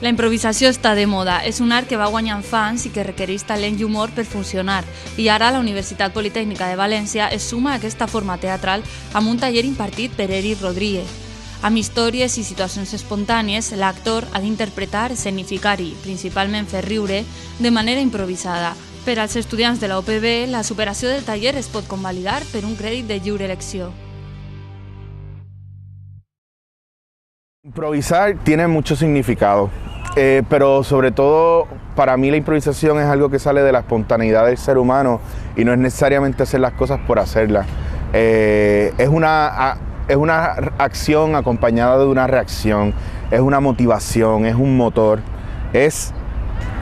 La improvisació està de moda, és un art que va guanyant fans i que requereix talent i humor per funcionar. I ara la Universitat Politècnica de València es suma a aquesta forma teatral amb un taller impartit per Eric Rodríguez. Amb històries i situacions espontànies, l'actor ha d'interpretar, escenificar i, principalment, fer riure de manera improvisada. Per als estudiants de la UPB, la superació del taller es pot convalidar per un crèdit de lliure elecció. Improvisar tiene mucho significado, pero sobre todo para mí la improvisación es algo que sale de la espontaneidad del ser humano y no es necesariamente hacer las cosas por hacerlas. Es una acción acompañada de una reacción, es una motivación, es un motor, es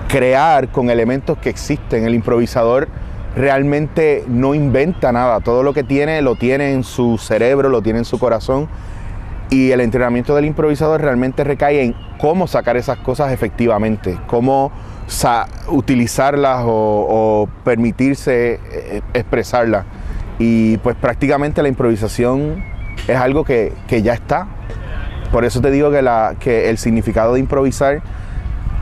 crear con elementos que existen. El improvisador realmente no inventa nada, todo lo que tiene lo tiene en su cerebro, lo tiene en su corazón. Y el entrenamiento del improvisador realmente recae en cómo sacar esas cosas efectivamente, cómo utilizarlas o permitirse expresarlas. Y pues prácticamente la improvisación es algo que ya está. Por eso te digo que el significado de improvisar,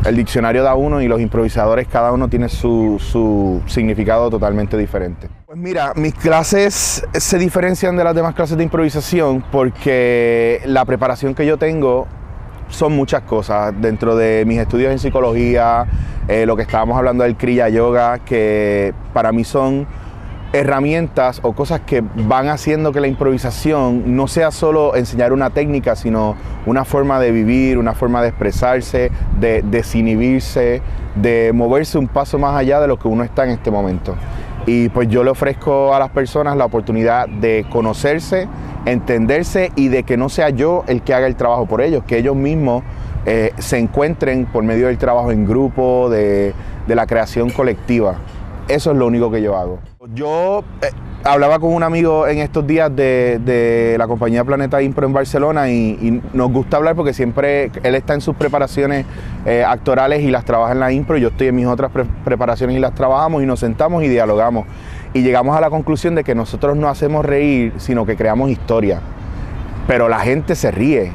el diccionario da uno y los improvisadores cada uno tiene su significado totalmente diferente. Pues mira, mis clases se diferencian de las demás clases de improvisación porque la preparación que yo tengo son muchas cosas. Dentro de mis estudios en psicología, lo que estábamos hablando del Kriya Yoga, que para mí son herramientas o cosas que van haciendo que la improvisación no sea solo enseñar una técnica, sino una forma de vivir, una forma de expresarse, de desinhibirse, de moverse un paso más allá de lo que uno está en este momento. Y pues yo le ofrezco a las personas la oportunidad de conocerse, entenderse y de que no sea yo el que haga el trabajo por ellos, que ellos mismos se encuentren por medio del trabajo en grupo, de la creación colectiva. Eso es lo único que yo hago. Yo hablaba con un amigo en estos días de la compañía Planeta Impro en Barcelona y nos gusta hablar porque siempre él está en sus preparaciones actorales y las trabaja en la impro, y yo estoy en mis otras preparaciones y las trabajamos y nos sentamos y dialogamos. Y llegamos a la conclusión de que nosotros no hacemos reír, sino que creamos historia. Pero la gente se ríe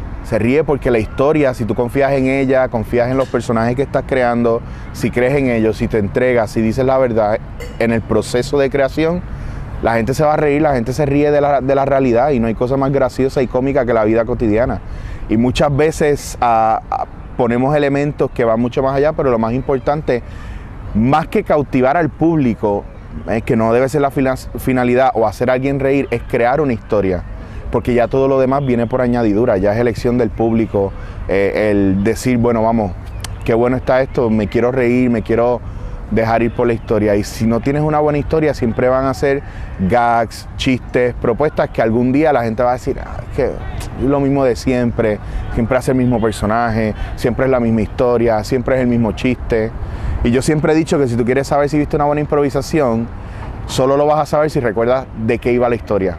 porque la historia, si tú confías en ella, confías en los personajes que estás creando, si crees en ellos, si te entregas, si dices la verdad en el proceso de creación, la gente se va a reír, la gente se ríe de la realidad, y no hay cosa más graciosa y cómica que la vida cotidiana. Y muchas veces ponemos elementos que van mucho más allá, pero lo más importante, más que cautivar al público, que no debe ser la finalidad o hacer a alguien reír, es crear una historia. Porque ya todo lo demás viene por añadidura, ya es elección del público, el decir, bueno, vamos, qué bueno está esto, me quiero reír, me quiero dejar ir por la historia. Y si no tienes una buena historia, siempre van a ser gags, chistes, propuestas que algún día la gente va a decir, que es lo mismo de siempre hace el mismo personaje, siempre es la misma historia, siempre es el mismo chiste. Y yo siempre he dicho que si tú quieres saber si viste una buena improvisación, solo lo vas a saber si recuerdas de qué iba la historia.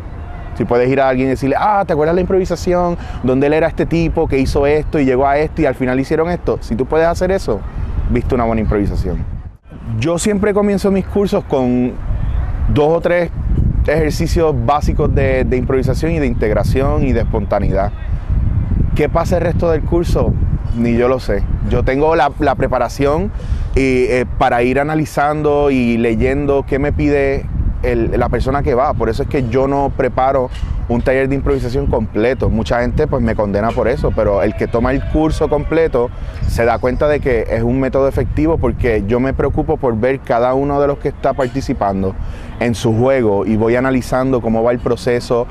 Si puedes ir a alguien y decirle, ¿te acuerdas la improvisación? Donde él era este tipo que hizo esto y llegó a esto y al final hicieron esto. Si tú puedes hacer eso, viste una buena improvisación. Yo siempre comienzo mis cursos con 2 o 3 ejercicios básicos de improvisación y de integración y de espontaneidad. ¿Qué pasa el resto del curso? Ni yo lo sé. Yo tengo la preparación para ir analizando y leyendo qué me pide la persona que va. Por eso es que yo no preparo un taller de improvisación completo. Mucha gente pues me condena por eso, pero el que toma el curso completo se da cuenta de que es un método efectivo, porque yo me preocupo por ver cada uno de los que está participando en su juego y voy analizando cómo va el proceso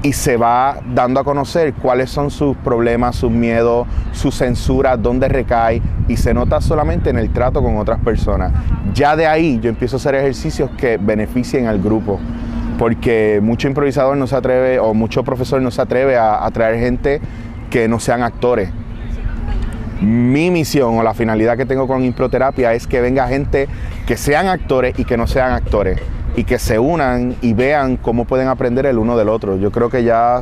y se va dando a conocer cuáles son sus problemas, sus miedos, su censura, dónde recae, y se nota solamente en el trato con otras personas. Ya de ahí yo empiezo a hacer ejercicios que beneficien al grupo, porque mucho improvisador no se atreve, o mucho profesor no se atreve a traer gente que no sean actores. Mi misión o la finalidad que tengo con Improterapia es que venga gente que sean actores y que no sean actores, y que se unan y vean cómo pueden aprender el uno del otro. Yo creo que ya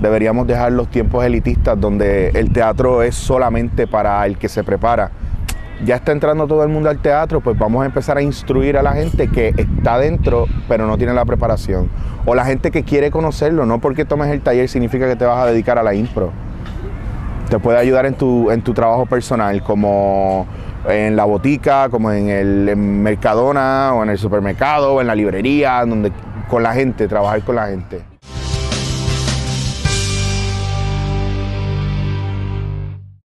deberíamos dejar los tiempos elitistas donde el teatro es solamente para el que se prepara. Ya está entrando todo el mundo al teatro, pues vamos a empezar a instruir a la gente que está dentro pero no tiene la preparación, o la gente que quiere conocerlo. No porque tomes el taller significa que te vas a dedicar a la impro. te puede ayudar en tu trabajo personal, como en la botica, como en Mercadona, o en el supermercado, o en la librería, con la gente, trabajar con la gente.